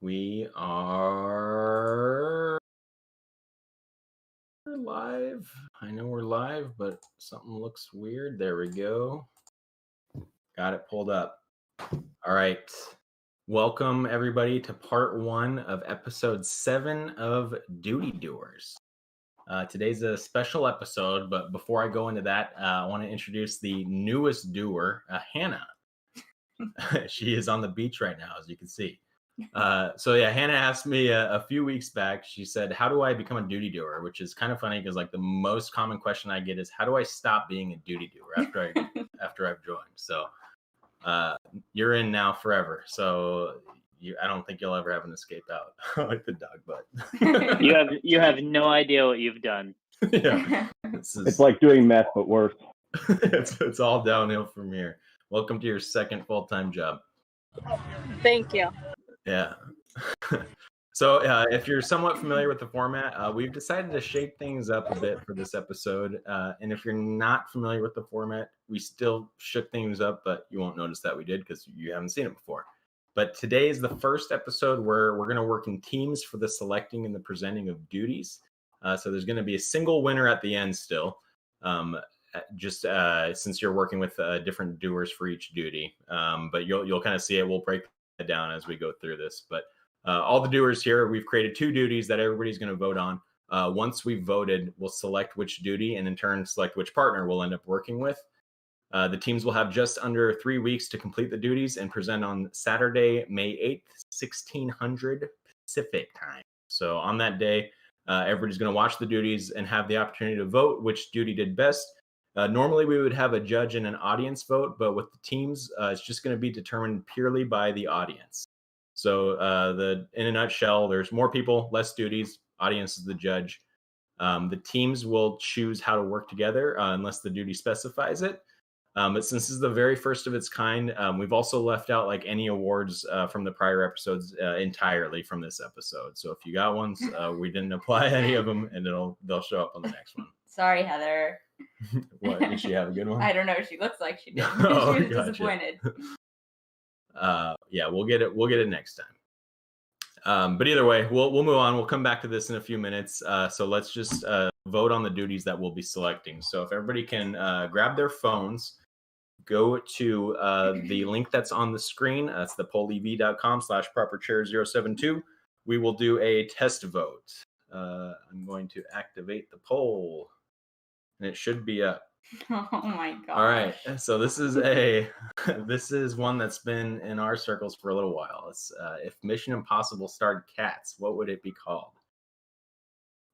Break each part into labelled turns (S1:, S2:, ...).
S1: We are live. I know we're live, but something looks weird. There we go. Got it pulled up. All right. Welcome, everybody, to part 1 of episode 7 of Duty Doers. Today's a special episode, but before I go into that, I want to introduce the newest doer, Hannah. She is on the beach right now, as you can see. Hannah asked me a few weeks back. She said, how do I become a duty doer? Which is kind of funny because like the most common question I get is, how do I stop being a duty doer after I've joined? So you're in now forever. So I don't think you'll ever have an escape out. Like the dog butt.
S2: You have no idea what you've done.
S1: Yeah.
S3: It's like doing meth, but worse.
S1: It's all downhill from here. Welcome to your second full-time job.
S4: Thank you.
S1: Yeah. So if you're somewhat familiar with the format, we've decided to shake things up a bit for this episode. And if you're not familiar with the format, we still shook things up, but you won't notice that we did because you haven't seen it before. But today is the first episode where we're going to work in teams for the selecting and the presenting of duties. So there's going to be a single winner at the end still, since you're working with different doers for each duty. But you'll kind of see it. We'll break it down as we go through this. But all the doers here, we've created 2 duties that everybody's going to vote on. Once we've voted, we'll select which duty and in turn select which partner we'll end up working with. The teams will have just under 3 weeks to complete the duties and present on Saturday, May 8th, 1600 Pacific time. So on that day, everybody's going to watch the duties and have the opportunity to vote which duty did best. Normally, we would have a judge and an audience vote, but with the teams, it's just going to be determined purely by the audience. So in a nutshell, there's more people, less duties. Audience is the judge. The teams will choose how to work together unless the duty specifies it. But since this is the very first of its kind, we've also left out like any awards from the prior episodes entirely from this episode. So if you got ones, we didn't apply any of them, and they'll show up on the next one.
S4: Sorry, Heather.
S1: What, did she have a good one?
S4: I don't know. She looks like she did.
S1: Oh,
S4: she was
S1: gotcha.
S4: disappointed.
S1: Yeah, we'll get it next time. But either way, we'll move on. We'll come back to this in a few minutes. So let's just vote on the duties that we'll be selecting. So if everybody can grab their phones, go to the link that's on the screen. That's thepolev.com/properchair072. We will do a test vote. I'm going to activate the poll, and it should be up.
S4: Oh my god!
S1: All right, so this is one that's been in our circles for a little while. It's if Mission Impossible starred cats, what would it be called?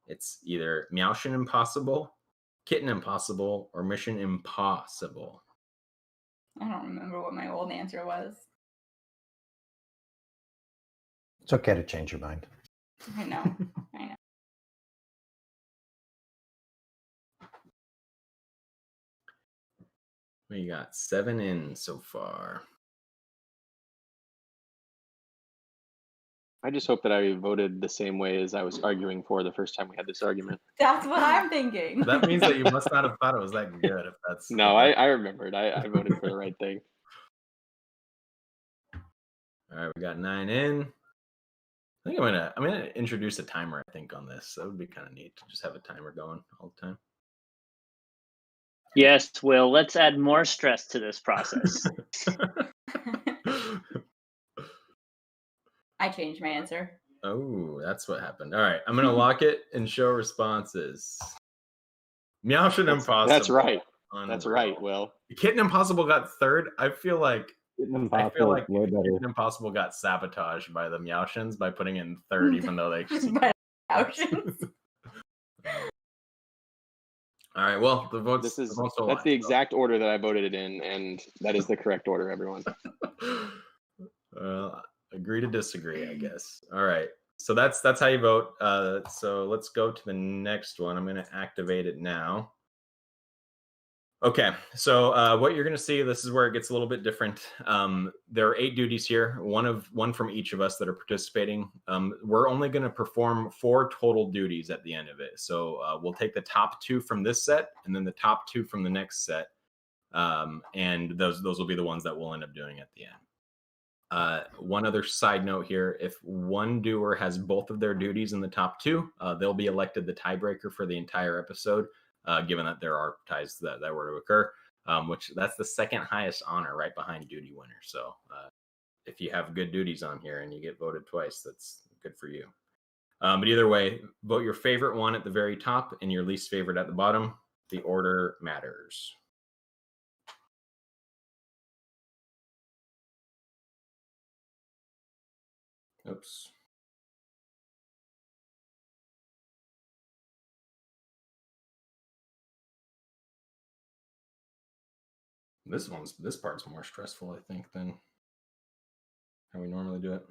S1: It's either Meowshin Impossible, Kitten Impossible, or Mission Impossible.
S4: I don't remember what my old answer was.
S5: It's okay to change your mind.
S4: I know. I know.
S1: We got 7 in so far.
S6: I just hope that I voted the same way as I was arguing for the first time we had this argument.
S4: That's what I'm thinking.
S1: That means that you must not have thought it was that good. If that's
S6: No, I remembered. I voted for the right thing.
S1: All right, we got 9 in. I think I'm gonna introduce a timer. I think on this, that would be kind of neat to just have a timer going all the time.
S2: Yes, Will. Let's add more stress to this process.
S4: I changed my answer.
S1: Oh, that's what happened. All right, I'm gonna lock it and show responses. Meowshin Impossible.
S6: That's right. That's right, Will.
S1: Kitten Impossible got 3rd. I feel like
S3: Kitten Impossible
S1: got sabotaged by the Meowshins by putting it in 3rd, even though they.
S4: Options.
S1: All right. Well, the votes.
S6: That's the exact order that I voted it in, and that is the correct order, everyone.
S1: Agree to disagree, I guess. All right. So that's how you vote. So let's go to the next one. I'm going to activate it now. Okay. So what you're going to see, this is where it gets a little bit different. There are 8 duties here, one from each of us that are participating. We're only going to perform 4 total duties at the end of it. So we'll take the top 2 from this set and then the top 2 from the next set. And those will be the ones that we'll end up doing at the end. One other side note here, if one doer has both of their duties in the top two, they'll be elected the tiebreaker for the entire episode, given that there are ties that were to occur, which that's the second highest honor right behind duty winner. So if you have good duties on here and you get voted twice, that's good for you. But either way, vote your favorite one at the very top and your least favorite at the bottom. The order matters. Oops. This part's more stressful, I think, than how we normally do it.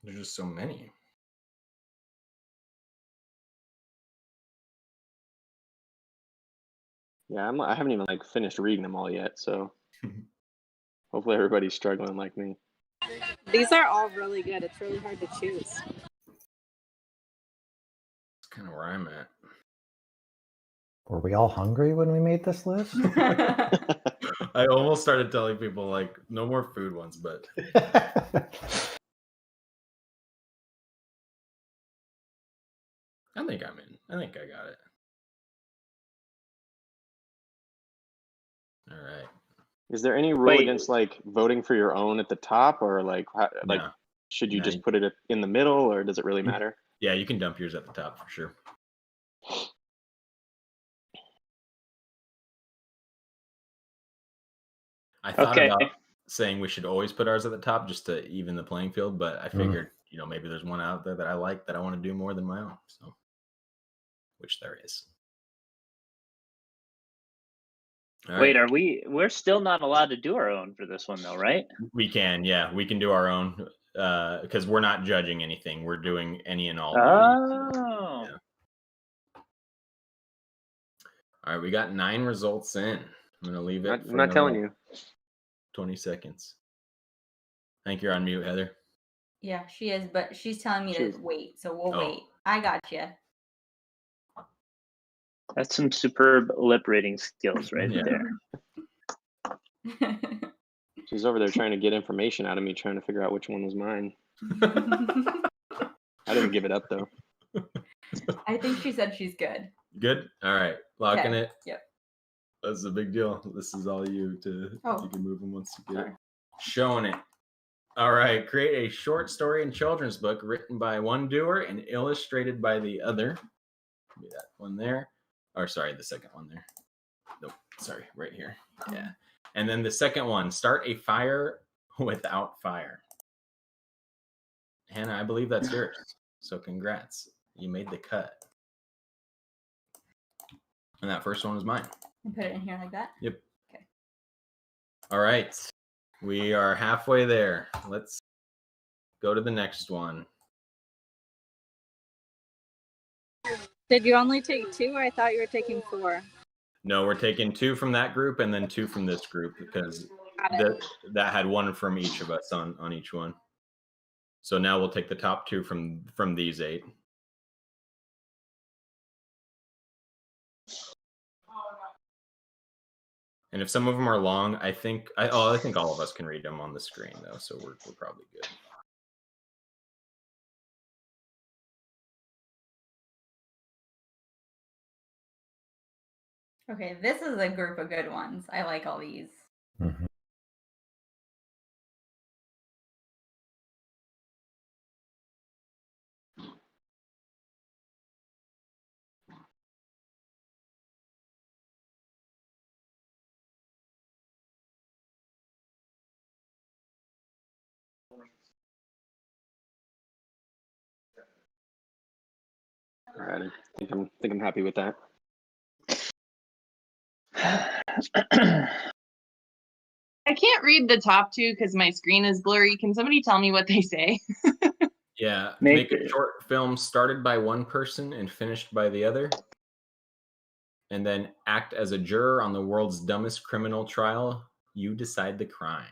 S1: There's just so many.
S6: Yeah, I haven't even like finished reading them all yet, so hopefully everybody's struggling like me.
S7: These are all really good. It's really hard to choose.
S1: That's kind of where I'm at.
S5: Were we all hungry when we made this list?
S1: I almost started telling people like no more food ones, but I think I'm in. I think I got it. All right.
S6: Is there any rule against like voting for your own at the top, or like
S1: No.
S6: should you just put it in the middle, or does it really matter?
S1: Yeah, you can dump yours at the top for sure. I thought about saying we should always put ours at the top just to even the playing field, but I figured, maybe there's one out there that I like that I want to do more than my own. So, which there is.
S2: All Wait, right. We're still not allowed to do our own for this one though, right?
S1: We can, yeah, we can do our own because we're not judging anything. We're doing any and all.
S2: Oh.
S1: Yeah. All right, we got 9 results in. I'm gonna leave it.
S6: I'm not telling you.
S1: 20 seconds. I think you're on mute, Heather.
S4: Yeah, she is, but she's telling me to wait, so we'll wait. I got you.
S2: That's some superb lip reading skills right there.
S6: She's over there trying to get information out of me, trying to figure out which one was mine. I didn't give it up though.
S4: I think she said she's good.
S1: Good? All right. Locking it.
S4: Yep.
S1: That's a big deal. This is all you you can move them once you get it. Showing it. All right. Create a short story and children's book written by one doer and illustrated by the other. Maybe that one there. Or sorry, the second one there. Nope. Sorry, right here. Yeah. And then the second one, start a fire without fire. Hannah, I believe that's yours. So congrats. You made the cut. And that first one was mine.
S4: And put it in here like that?
S1: Yep.
S4: Okay.
S1: All right. We are halfway there. Let's go to the next one.
S7: Did you only take 2? I thought you were taking 4.
S1: No, we're taking 2 from that group and then 2 from this group because that had 1 from each of us on each one. So now we'll take the top 2 from these 8. And if some of them are long, I think all of us can read them on the screen though, so we're probably good.
S4: Okay, this is a group of good ones. I like all these.
S5: Mm-hmm.
S6: All right, I think I'm happy with that.
S8: I can't read the top 2 because my screen is blurry. Can somebody tell me what they say?
S1: Yeah, make a short film started by one person and finished by the other. And then act as a juror on the world's dumbest criminal trial. You decide the crime.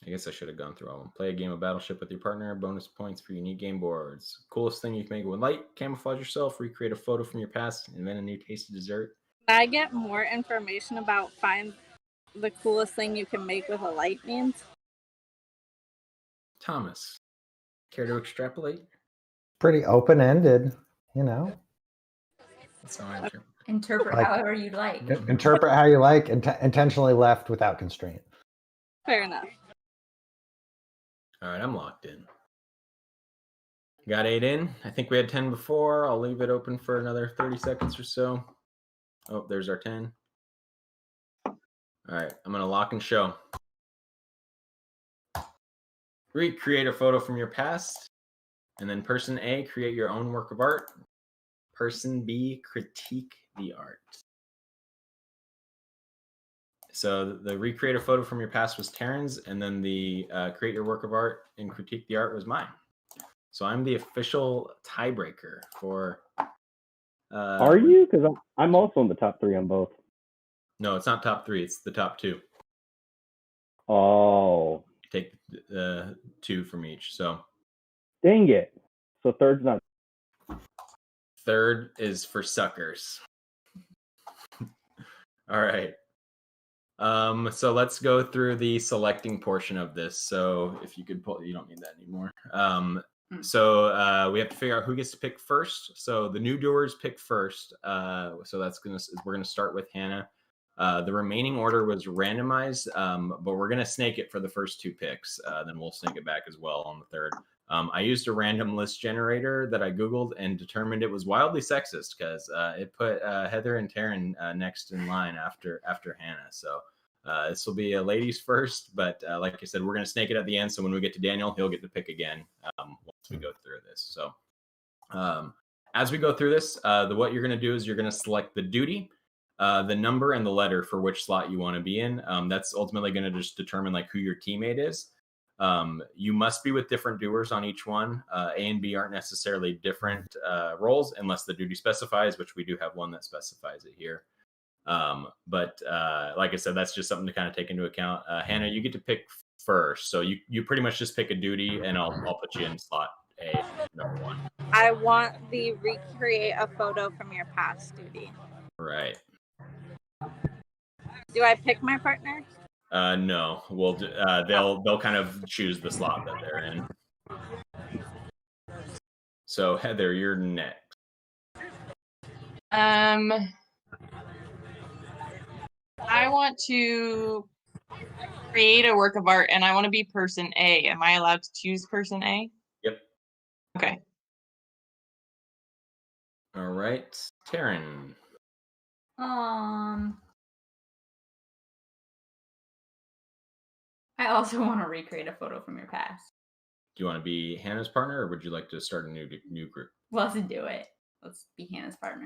S1: I guess I should have gone through all of them. Play a game of Battleship with your partner. Bonus points for unique game boards. Coolest thing you can make with light. Camouflage yourself. Recreate a photo from your past. Invent a new tasty dessert.
S7: Can I get more information about find the coolest thing you can make with a light means?
S1: Thomas, care to extrapolate?
S5: Pretty open-ended, you know.
S1: That's how I
S4: interpret however you'd like.
S5: Interpret how you like. Intentionally left without constraint.
S7: Fair enough.
S1: All right, I'm locked in. Got 8 in. I think we had 10 before. I'll leave it open for another 30 seconds or so. Oh, there's our 10. All right, I'm going to lock and show. Recreate a photo from your past. And then person A, create your own work of art. Person B, critique the art. So the recreate a photo from your past was Taryn's, and then the create your work of art and critique the art was mine. So I'm the official tiebreaker for.
S3: Are you? Because I'm also in the top 3 on both.
S1: No, it's not top 3. It's the top 2.
S3: Oh.
S1: Take 2 from each. So.
S3: Dang it. So third's not.
S1: Third is for suckers. All right. So let's go through the selecting portion of this. So if you could pull, you don't need that anymore. So we have to figure out who gets to pick first. So the new doers pick first. So we're gonna start with Hannah. The remaining order was randomized, but we're gonna snake it for the first 2 picks. Then we'll snake it back as well on the third. I used a random list generator that I Googled and determined it was wildly sexist because it put Heather and Taryn next in line after Hannah. So this will be a ladies first, but like I said, we're going to snake it at the end. So when we get to Daniel, he'll get to pick again once we go through this. So as we go through this, what you're going to do is you're going to select the duty, the number, and the letter for which slot you want to be in. That's ultimately going to just determine like who your teammate is. You must be with different doers on each one. A and B aren't necessarily different roles unless the duty specifies, which we do have one that specifies it here. But like I said, that's just something to kind of take into account. Hannah, you get to pick first. So you pretty much just pick a duty and I'll put you in slot A, number 1.
S7: I want the recreate a photo from your past duty.
S1: Right.
S7: Do I pick my partner?
S1: No, they'll kind of choose the slot that they're in. So Heather, you're next.
S8: I want to create a work of art and I want to be person A. Am I allowed to choose person A?
S1: Yep.
S8: Okay.
S1: All right, Taryn.
S4: I also want to recreate a photo from your past.
S1: Do you want to be Hannah's partner, or would you like to start a new group?
S4: Let's do it. Let's be Hannah's partner.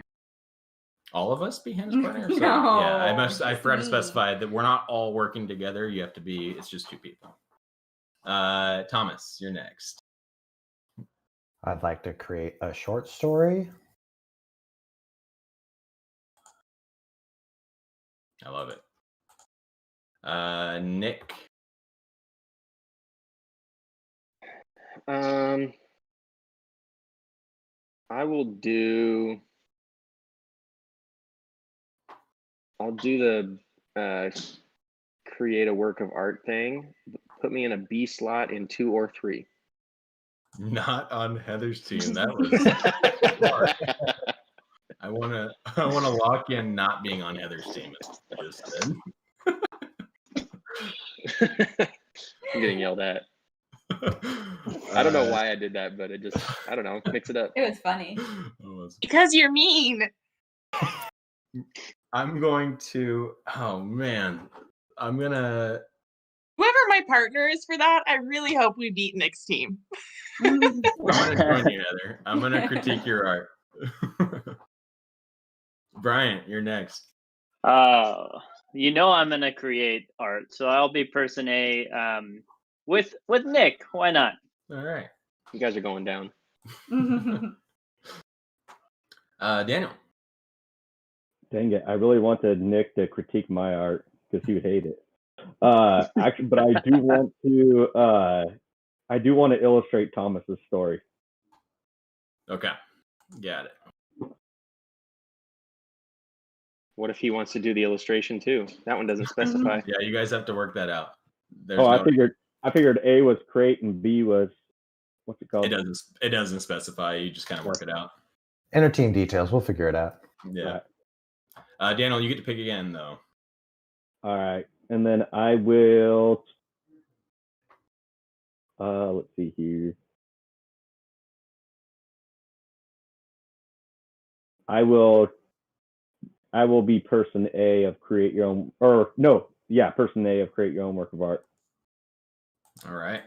S1: All of us be Hannah's partner?
S4: No.
S1: So, yeah, I forgot to specify that we're not all working together. You have to be. It's just 2 people. Thomas, you're next.
S5: I'd like to create a short story.
S1: I love it. Nick.
S6: I'll do the create a work of art thing. Put me in a B slot in 2 or 3.
S1: Not on Heather's team. That was hard. I wanna lock in not being on Heather's team.
S6: I'm getting yelled at. I don't know why I did that, but I don't know, mix it up.
S4: It was funny.
S8: Because you're mean.
S1: I'm going to, whoever
S8: my partner is for that, I really hope we beat Nick's team.
S1: I'm going to join you, Heather. I'm going to critique your art. Bryant, you're next.
S2: I'm going to create art, so I'll be person A with Nick. Why not?
S1: All right.
S6: You guys are going down.
S1: Daniel.
S3: Dang it. I really wanted Nick to critique my art because he would hate it. Actually, but I do want to illustrate Thomas's story.
S1: Okay, got it.
S6: What if he wants to do the illustration too? That one doesn't specify.
S1: Yeah, you guys have to work that out.
S3: I figured A was create and B was what's it called?
S1: It doesn't specify. You just kind of work it out.
S5: Inner team details. We'll figure it out.
S1: Yeah. Right. Daniel, you get to pick again though.
S3: All right, and then I will. Let's see here. I will be person A of create your own, person A of create your own work of art.
S1: All right.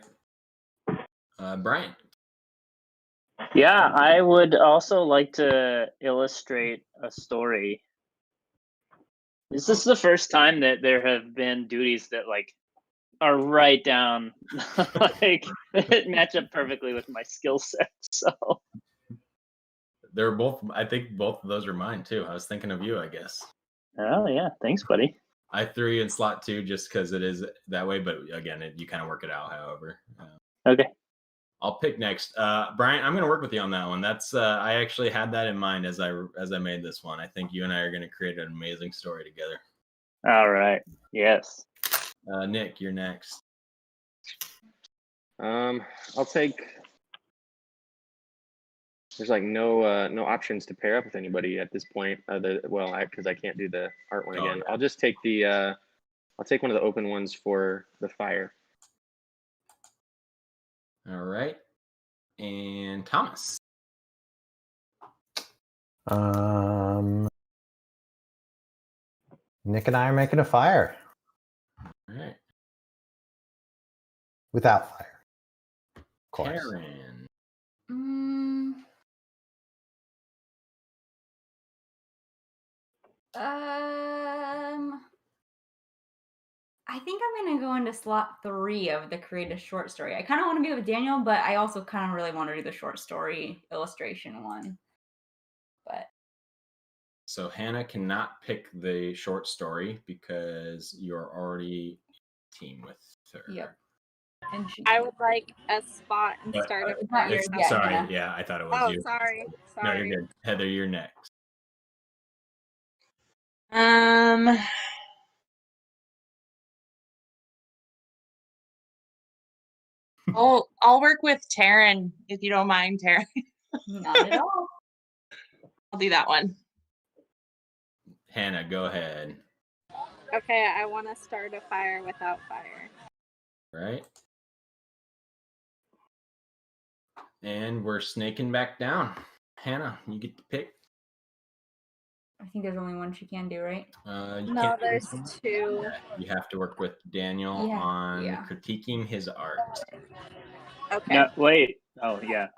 S1: Brian.
S2: Yeah, I would also like to illustrate a story. This is the first time that there have been duties that like are right down like that match up perfectly with my skill set. So
S1: They're both. I think both of those are mine too. I was thinking of you, I guess.
S2: oh yeah, thanks, buddy.
S1: I threw you in slot 2 just because it is that way, but again, you kind of work it out. However,
S2: Okay.
S1: I'll pick next. Brian, I'm going to work with you on that one. That's I actually had that in mind as I made this one. I think you and I are going to create an amazing story together.
S2: All right. Yes.
S1: Nick, you're next.
S6: I'll take. There's like no options to pair up with anybody at this point. Because I can't do the art one again.
S1: Yeah.
S6: I'll just take I'll take one of the open ones for the fire.
S1: All right. And Thomas.
S5: Nick and I are making a fire.
S1: All right.
S5: Without fire. Of course.
S1: Karen.
S4: I think I'm gonna go into slot 3 of the creative short story. I kind of want to be with Daniel, but I also kind of really want to do the short story illustration one. But
S1: So Hannah cannot pick the short story because you're already team with her.
S4: Yep. And
S7: I would like a spot and start a fire.
S1: Sorry, yeah, I thought it was you.
S7: Sorry.
S1: No, you're good. Heather, you're next.
S8: I'll work with Taryn if you don't mind, Taryn.
S4: Not at all.
S8: I'll do that one.
S1: Hannah, go ahead.
S7: Okay, I want to start a fire without fire.
S1: Right. And we're snaking back down. Hannah, you get to pick.
S4: I think there's only one she can do, right?
S7: No, there's 2.
S1: You have to work with Daniel on critiquing his art.
S7: Okay.
S2: No, wait. Oh, yeah.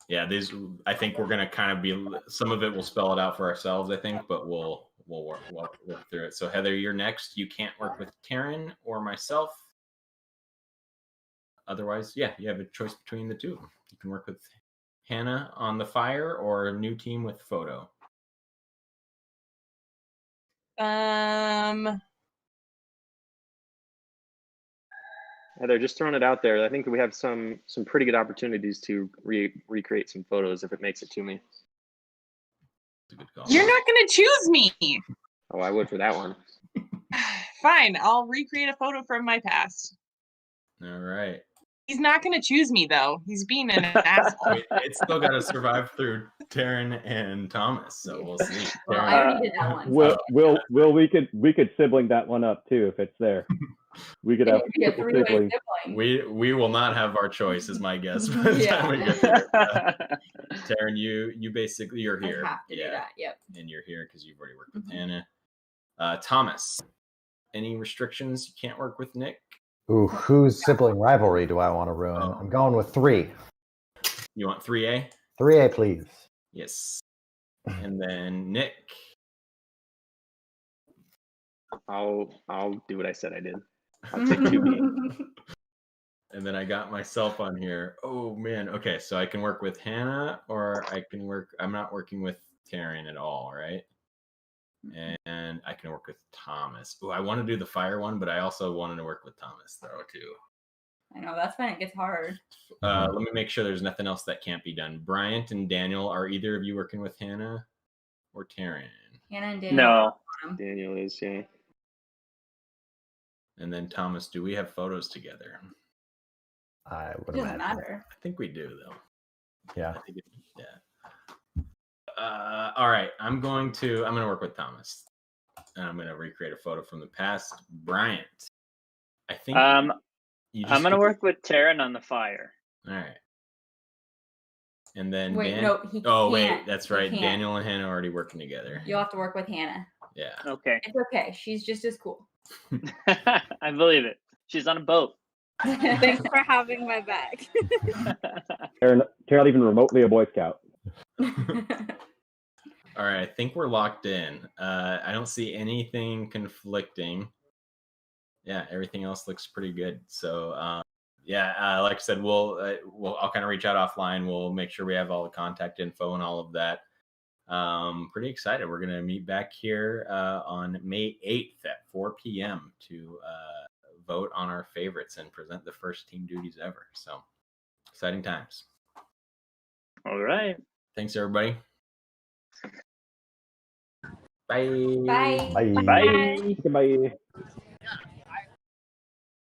S1: Yeah, these. I think we're gonna kind of be. Some of it we'll spell it out for ourselves, I think, but we'll work through it. So Heather, you're next. You can't work with Taryn or myself. Otherwise, yeah, you have a choice between the two. You can work with Hannah on the fire or a new team with photo.
S6: Heather, just throwing it out there. I think we have some pretty good opportunities to recreate some photos if it makes it to me.
S1: That's a good call.
S8: You're not going to choose me.
S6: Oh, I would for that one.
S8: Fine, I'll recreate a photo from my past.
S1: All right.
S8: He's not going to choose me, though. He's being an asshole.
S1: It's still got to survive through Taryn and Thomas, so we'll see.
S4: Well, I already did that one.
S3: We could sibling that one up too if it's there. We could have
S4: a three-way
S3: siblings.
S1: We will not have our choice, is my guess. By the time we get there. Taryn, you basically you're here.
S4: I have to do that. Yep.
S1: And you're here because you've already worked with Hannah. Thomas, any restrictions? You can't work with Nick.
S5: Ooh, whose sibling rivalry do I want to ruin? I'm going with 3.
S1: You want 3A?
S5: 3A, please.
S1: Yes. And then Nick.
S6: I'll do what I said I did. I'll take 2B.
S1: And then I got myself on here. Oh man. Okay, so I can work with Hannah, or I can work. I'm not working with Taryn at all, right? And I can work with Thomas. Oh, I want to do the fire one, but I also wanted to work with Thomas though too.
S4: I know that's when it gets hard.
S1: Let me make sure there's nothing else that can't be done. Bryant and Daniel, are either of you working with Hannah or Taryn?
S4: Hannah and Daniel.
S2: No.
S6: Daniel is, yeah.
S1: And then Thomas, do we have photos together?
S5: I
S4: It
S5: would
S4: doesn't
S5: imagine.
S4: matter.
S1: I think we do though.
S5: Yeah.
S1: I think all right. I'm gonna work with Thomas. And I'm gonna recreate a photo from the past. Bryant. I think
S2: I'm gonna work with Taryn on the fire.
S1: All right. And then
S4: Wait, no, he
S1: oh wait,
S4: can't.
S1: that's
S4: He
S1: right.
S4: can't.
S1: Daniel and Hannah are already working together.
S4: You'll have to work with Hannah.
S1: Yeah.
S2: Okay.
S4: It's okay. She's just as cool.
S2: I believe it. She's on a boat.
S7: Thanks for having my back.
S3: Taryn not even remotely a Boy Scout.
S1: All right, I think we're locked in. I don't see anything conflicting. Yeah, everything else looks pretty good. So like I said, I'll kind of reach out offline. We'll make sure we have all the contact info and all of that. Pretty excited. We're gonna meet back here on May 8th at 4 p.m. to vote on our favorites and present the first team duties ever. So exciting times.
S2: All right.
S1: Thanks everybody. Bye.
S4: Bye.
S5: Bye.
S2: Bye.
S3: Goodbye.